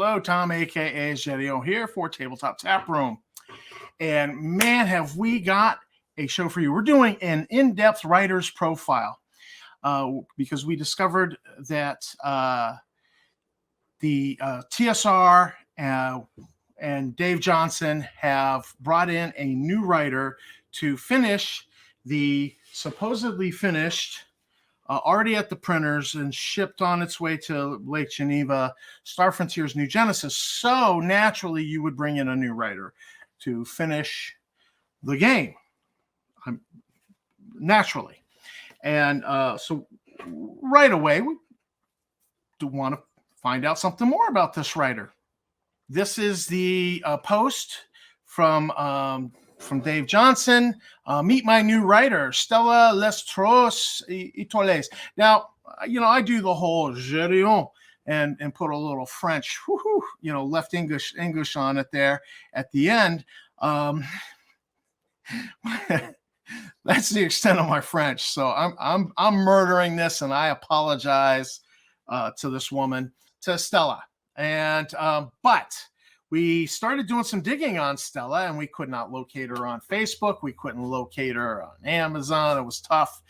Hello, Tom, aka Gerio here for Tabletop Taproom. And man, have we got a show for you. We're doing an in-depth writer's profile because we discovered that the TSR and Dave Johnson have brought in a new writer to finish the supposedly finished, already at the printers and shipped on its way to Lake Geneva, Star Frontier's New Genesis. So naturally, you would bring in a new writer to finish the game, naturally. And so right away, we do want to find out something more about this writer. This is the post from Dave Johnson. Meet my new writer, Stella Lestros Itoles. Now, I do the whole Gerion and put a little French, left English on it there at the end. That's the extent of my French. So I'm murdering this, and I apologize to this woman, to Stella. And but we started doing some digging on Stella, and we could not locate her on Facebook. We couldn't locate her on Amazon. It was tough.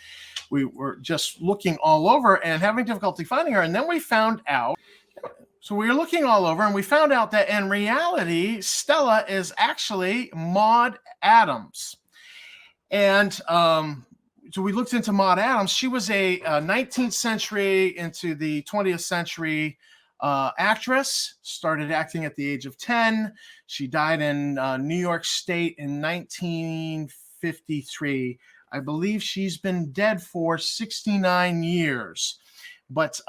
We were just looking all over and having difficulty finding her. And then we found out, so we were looking all over, and we found out that in reality, Stella is actually Maud Adams. And so we looked into Maud Adams. She was a 19th century into the 20th century actress, started acting at the age of 10. She died in New York State in 1953. I believe she's been dead for 69 years. But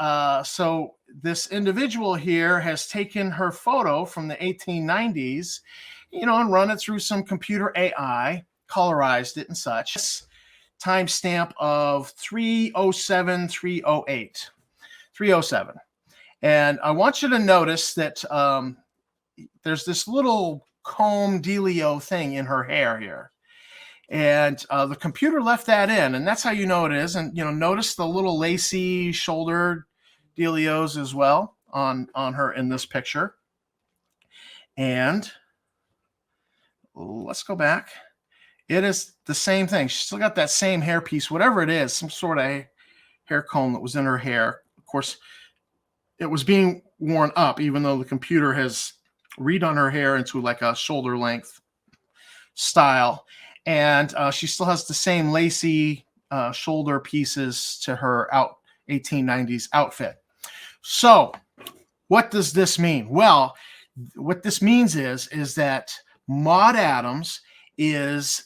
so this individual here has taken her photo from the 1890s, and run it through some computer AI, colorized it and such. Timestamp of 307. And I want you to notice that there's this little comb dealio thing in her hair here. And the computer left that in, and that's how you know it is. And, notice the little lacy shoulder dealios as well on her in this picture. And let's go back. It is the same thing. She's still got that same hair piece, whatever it is, some sort of hair comb that was in her hair. Of course, it was being worn up, even though the computer has redone her hair into like a shoulder length style. And she still has the same lacy shoulder pieces to her 1890s outfit. So what does this mean? Well, what this means is that Maud Adams is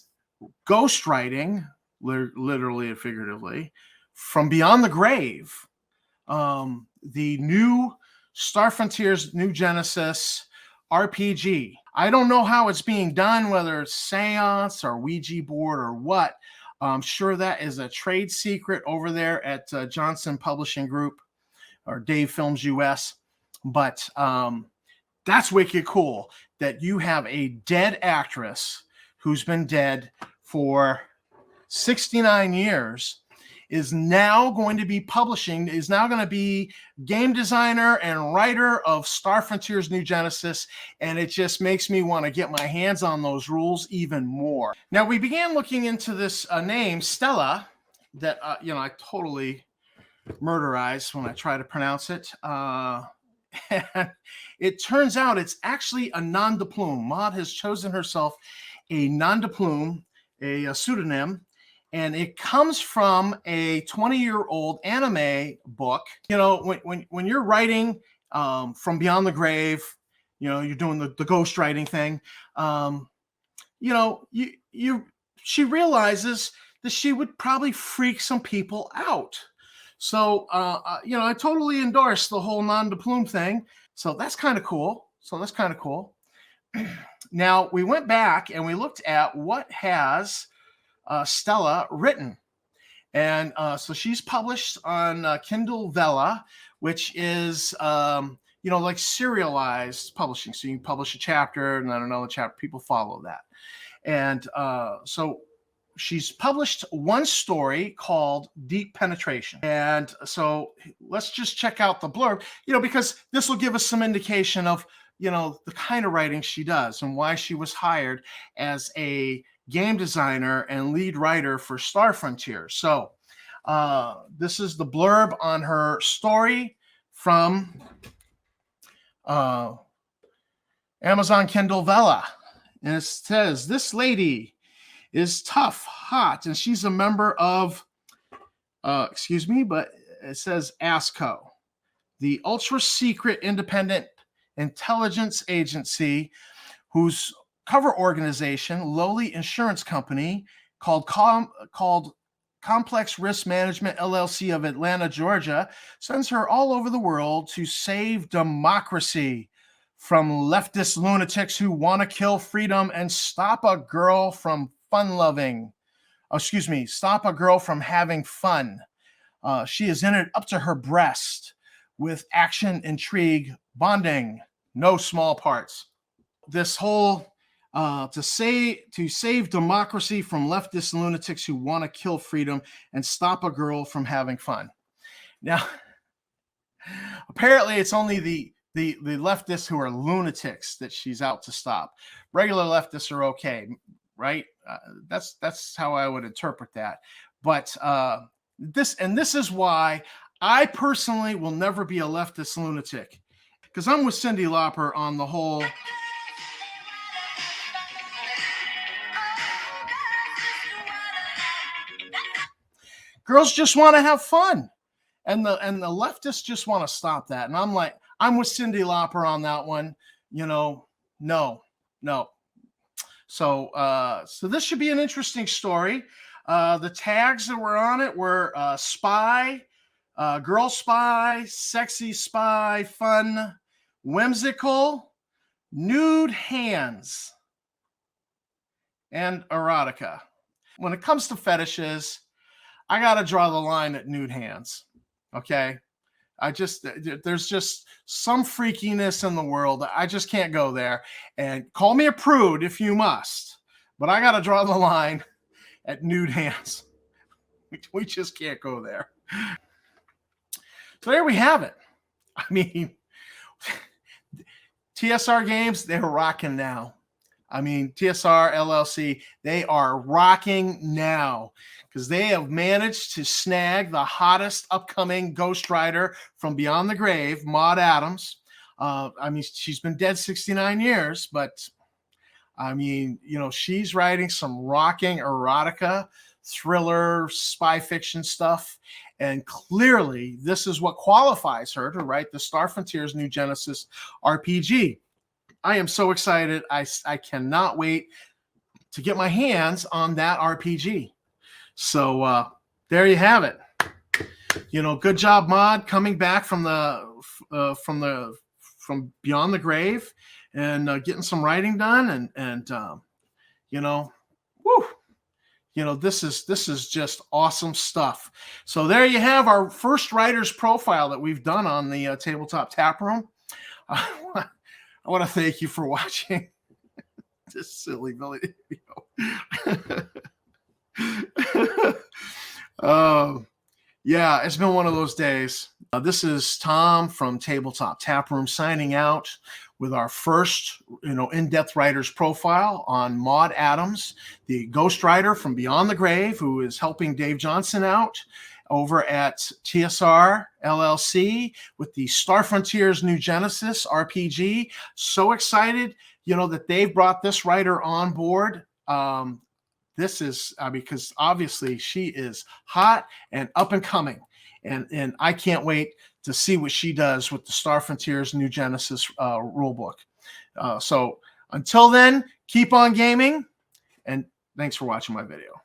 ghostwriting, literally and figuratively, from beyond the grave, the new Star Frontier's New Genesis RPG. I don't know how it's being done, whether it's seance or Ouija board or what. I'm sure that is a trade secret over there at Johnson Publishing Group or Dave Films US. But that's wicked cool that you have a dead actress who's been dead for 69 years is now going to be game designer and writer of Star Frontier's New Genesis, and it just makes me want to get my hands on those rules even more. Now, we began looking into this name, Stella, that, I totally murderize when I try to pronounce it. And it turns out it's actually a nom de plume. Maud has chosen herself a nom de plume, a pseudonym, and it comes from a 20-year-old anime book. When you're writing from beyond the grave, you're doing the ghost writing thing. She realizes that she would probably freak some people out. So, I totally endorse the whole nom de plume thing. So that's kind of cool. Now, we went back and we looked at what has Stella written. And so she's published on Kindle Vella, which is, like serialized publishing. So you publish a chapter and then another chapter, people follow that. And so she's published one story called Deep Penetration. And so let's just check out the blurb, because this will give us some indication of, the kind of writing she does and why she was hired as a game designer and lead writer for Star Frontier. So this is the blurb on her story from Amazon Kindle Vella. And it says, this lady is tough, hot, and she's a member of, but it says ASCO, the ultra secret independent intelligence agency whose cover organization, lowly insurance company called Complex Risk Management LLC of Atlanta, Georgia, sends her all over the world to save democracy from leftist lunatics who want to kill freedom and stop a girl from stop a girl from having fun. She is in it up to her breast with action, intrigue, bonding, no small parts. This whole to save democracy from leftist lunatics who want to kill freedom and stop a girl from having fun. Now, apparently it's only the leftists who are lunatics that she's out to stop. Regular leftists are okay, right? That's how I would interpret that. But this is why I personally will never be a leftist lunatic, because I'm with Cyndi Lauper on the whole. Girls just want to have fun, and the leftists just want to stop that. And I'm with Cyndi Lauper on that one. No. So this should be an interesting story. The tags that were on it were spy, girl spy, sexy spy, fun, whimsical, nude hands, and erotica. When it comes to fetishes, I got to draw the line at nude hands. Okay. There's just some freakiness in the world. I just can't go there. And call me a prude if you must, but I got to draw the line at nude hands. We just can't go there. So there we have it. I mean, TSR Games, they're rocking now. I mean, TSR LLC, they are rocking now because they have managed to snag the hottest upcoming ghostwriter from beyond the grave, Maud Adams. I mean, she's been dead 69 years, but I mean, she's writing some rocking erotica, thriller, spy fiction stuff. And clearly, this is what qualifies her to write the Star Frontier's New Genesis RPG. I am so excited. I cannot wait to get my hands on that RPG. So there you have it. Good job, Maud, coming back from beyond the grave and getting some writing done. And this is just awesome stuff. So there you have our first writer's profile that we've done on the Tabletop Taproom. I want to thank you for watching this silly video. Yeah, it's been one of those days. This is Tom from Tabletop Taproom signing out with our first, in-depth writer's profile on Maud Adams, the ghostwriter from Beyond the Grave, who is helping Dave Johnson out over at TSR LLC with the Star Frontier's New Genesis RPG. So excited, that they've brought this writer on board. This is because obviously she is hot and up and coming. And I can't wait to see what she does with the Star Frontier's New Genesis rulebook. So until then, keep on gaming, and thanks for watching my video.